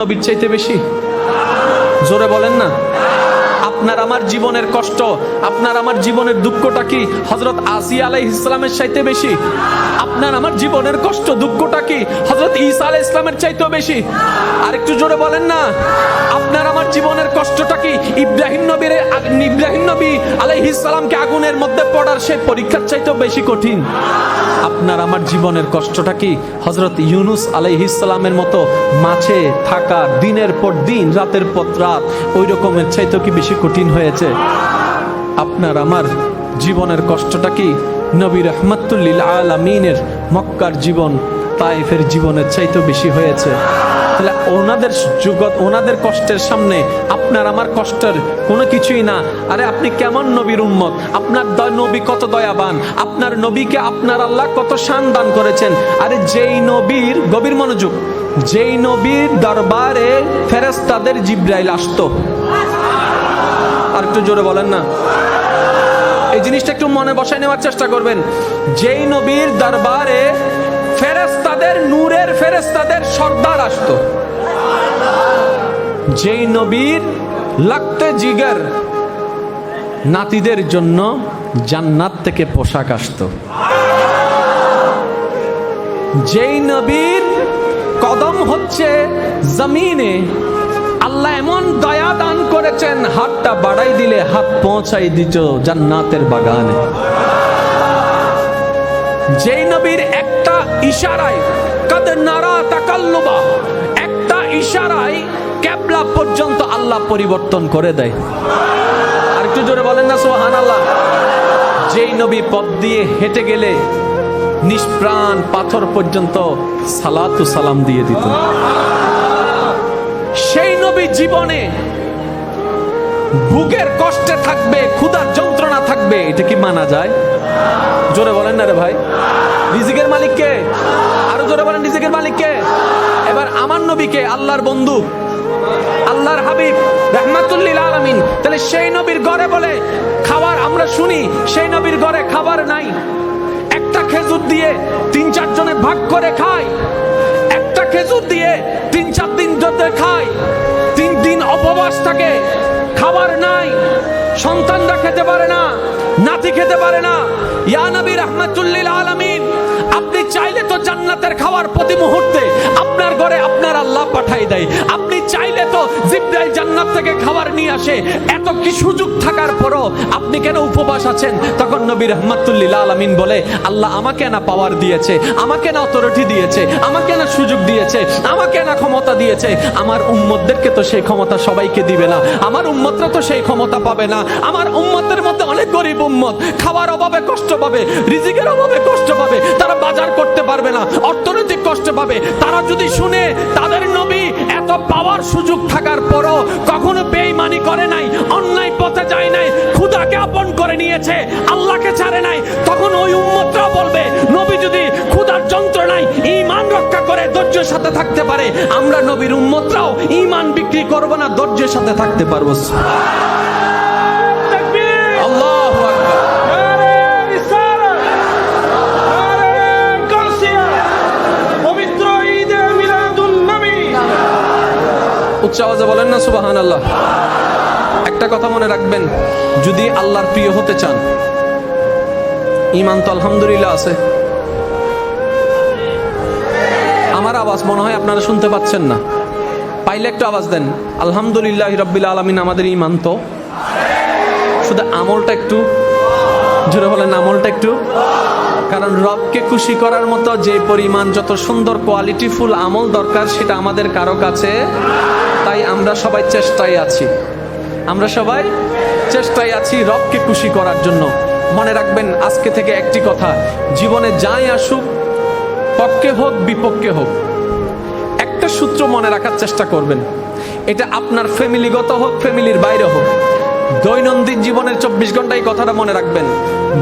নবীর চাইতে বেশি? জোরে বলেন না। আপনার আমার জীবনের কষ্ট, আপনার আমার জীবনের দুঃখটা কি হযরত আসিয়া আলাইহিস সালামের চাইতে বেশি? আপনার আমার জীবনের কষ্ট দুঃখটা কি হযরত ঈসা আলাইহিস সালামের চাইতেও বেশি? আর একটু জোরে বলেন না। আপনার আমার জীবনের কষ্টটা কি ইব্রাহিম নবী আলাইহিস সালামকে আগুনের মধ্যে পড়ার সেই পরীক্ষার চাইতেও বেশি কঠিন? আপনার আমার জীবনের কষ্টটা কি হযরত ইউনুস আলাইহিস সালামের মতো মাছে থাকা, দিনের পর দিন রাতের পর রাত, ওই রকমের চাইতেও কি বেশি কঠিন হয়েছে? আপনার আমার জীবনের কষ্টটা কি নবী রাহমাতুল লিল আলামিনের মক্কার জীবন, তায়েফের জীবনের চাইতেও বেশি হয়েছে? তাহলে ওনাদের কষ্টের সামনে আপনার আমার কষ্টের কোনো কিছুই না। আরে আপনি কেমন নবীর উম্মত? আপনার নবী কত দয়াবান, আপনার নবীকে আপনার আল্লাহ কত শান দান করেছেন। আরে যেই নবীর, গভীর মনোযোগ, যেই নবীর দরবারে ফেরেশতাদের জিবরাইল আসতো, আর একটু জোরে বলেন না, এই জিনিসটা একটু মনে বসায় নেওয়ার চেষ্টা করবেন। যেই নবীর দরবারে ফেরেশতাদের, নূরের ফেরেশতাদের সর্দার আসতো, যেই নবীর লাগতে জিগার নাতিদের জন্য জান্নাত থেকে পোশাক আসতো, যেই নবীর কদম হচ্ছে জমিনে, আল্লাহ এমন দয়া দান করেছেন, হাতটা বাড়াই দিলে হাত পৌঁছাই দিত জান্নাতের বাগানে। যেই নবীর একটা ইশারায় কদ নারা তাকাল্লুবা, একটা ইশারায় কিবলা পর্যন্ত আল্লাহ পরিবর্তন করে দেয়। আর একটু জোরে বলেন না সুবহানাল্লাহ। যেই নবী পথ দিয়ে হেঁটে গেলে নিষ্প্রাণ পাথর পর্যন্ত সালাতু সালাম দিয়ে দিত। সেই নবী জীবনে ভুগের কষ্টে থাকবে, ক্ষুধার যন্ত্রণা থাকবে, এটা কি মানা যায়? জোরে বলেন না রে ভাই। রিজিকের মালিক কে? আরো জোরে বলেন, রিজিকের মালিক কে? এবার আমার নবীকে, আল্লাহর বন্ধু, আল্লাহর হাবিব রাহমাতুল লিল আলামিন, তাহলে সেই নবীর ঘরে বলে খাবার, আমরা শুনি সেই নবীর ঘরে খাবার নাই, একটা খেজুর দিয়ে 3-4 জনে ভাগ করে খায়, একটা খেজুর দিয়ে 3-4 দিন ধরে খায়, 3 দিন উপবাস থাকে, খাবার নাই, সন্তানরা খেতে পারে না, নাতি খেতে পারে না। ইয়া নবী রাহমাতুল লিল আলামিন, আপনি চাইলে তো জান্নাতের খাবার প্রতি মুহূর্তে আপনার ঘরে আপনার আল্লাহ পাঠাই দেয়। আপনি চাইলে তো জিবরাইল জান্নাত থেকে খাবার নিয়ে আসে। এত কি সুযোগ থাকার পরও আপনি কেন উপবাস আছেন? তখন নবী রাহমাতুল লিল আলামিন বলে, আল্লাহ আমাকে না পাওয়ার দিয়েছে, আমাকে না অথরিটি দিয়েছে, আমাকে না সুযোগ দিয়েছে, আমাকে না ক্ষমতা দিয়েছে, আমার উম্মতদেরকে তো সেই ক্ষমতা সবাইকে দিবে না, আমার উম্মতরা তো সেই ক্ষমতা পাবে না। আমার উম্মতের মধ্যে অনেক গরিব উম্মত, খাবার অভাবে কষ্ট পাবে, রিজিকের অভাবে কষ্ট পাবে, তারা বাজার করতে পারবে না, অর্থনৈতিক কষ্ট পাবে। তারা যদি শুনে তাদের নবী এত পাওয়ার সুযোগ থাকার পরও কখনো বেঈমানি করে নাই, অন্যায় পথে যায় নাই, খোদাকে আপন করে নিয়েছে, আল্লাহকে ছাড়ে নাই, তখন ওই উম্মতরা বলবে নবী যদি খোদার যন্ত্রণায় ঈমান রক্ষা করে ধৈর্যের সাথে থাকতে পারে, আমরা নবীর উম্মতরাও ঈমান বিক্রি করব না, ধৈর্যের সাথে থাকতে পারবো। উচ্চ আওয়াজে বলেন না সুবহানাল্লাহ। একটা কথা মনে রাখবেন, যদি আল্লাহর প্রিয় হতে চান, ঈমান তো আলহামদুলিল্লাহ আছে। আমার আওয়াজ মনে হয় আপনারা শুনতে পাচ্ছেন না, পাইলে একটু আওয়াজ দেন। আলহামদুলিল্লাহি রাব্বিল আলামিন, আমাদের ঈমান তো, শুধু আমলটা একটু জোরে বলেন, আমলটা একটু। কারণ রবকে খুশি করার মতো যে পরিমাণ যত সুন্দর কোয়ালিটিফুল আমল দরকার সেটা আমাদের কারো কাছে, তাই আমরা সবাই চেষ্টায় আছি, আমরা সবাই চেষ্টায় আছি রবকে খুশি করার জন্য। মনে রাখবেন আজকে থেকে একটি কথা, জীবনে যাই আসুক, পক্ষে হোক বিপক্ষে হোক, একটা সূত্র মনে রাখার চেষ্টা করবেন। এটা আপনার ফ্যামিলিগত হোক, ফ্যামিলির বাইরে হোক, দৈনন্দিন জীবনের 24 ঘন্টায় কথাটা মনে রাখবেন।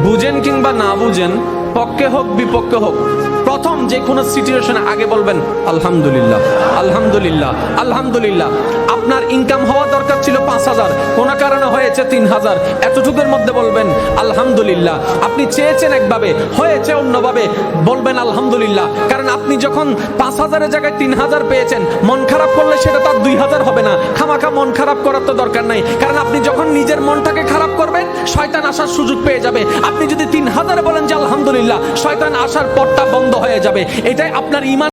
বুঝেন কিংবা না বুঝেন, পক্ষে হোক বিপক্ষে হোক, প্রথম যে কোনো সিচুয়েশনে আগে বলবেন আলহামদুলিল্লাহ, আলহামদুলিল্লাহ, আলহামদুলিল্লাহ। আপনার ইনকাম হওয়া দরকার ছিল 5,000, কোনো কারণে হয়েছে 3,000, এতটুকুর মধ্যে বলবেন আলহামদুলিল্লাহ। আপনি চেয়েছেন একভাবে, হয়েছে অন্যভাবে, বলবেন আলহামদুলিল্লাহ। কারণ আপনি যখন 5,000-এর জায়গায় 3,000 পেয়েছেন, মন খারাপ করলে সেটা তার 2,000 হবে না। খামাখা মন খারাপ করার তো দরকার নাই, কারণ আপনি যখন নিজের মনটাকে খারাপ করবেন, শয়তান আসার সুযোগ পেয়ে যাবে। আপনি যদি 3,000 বলেন যে আলহামদুলিল্লাহ, শয়তান আসার পথটা বন্ধ হয়ে যাবে। এটাই আপনার ঈমান।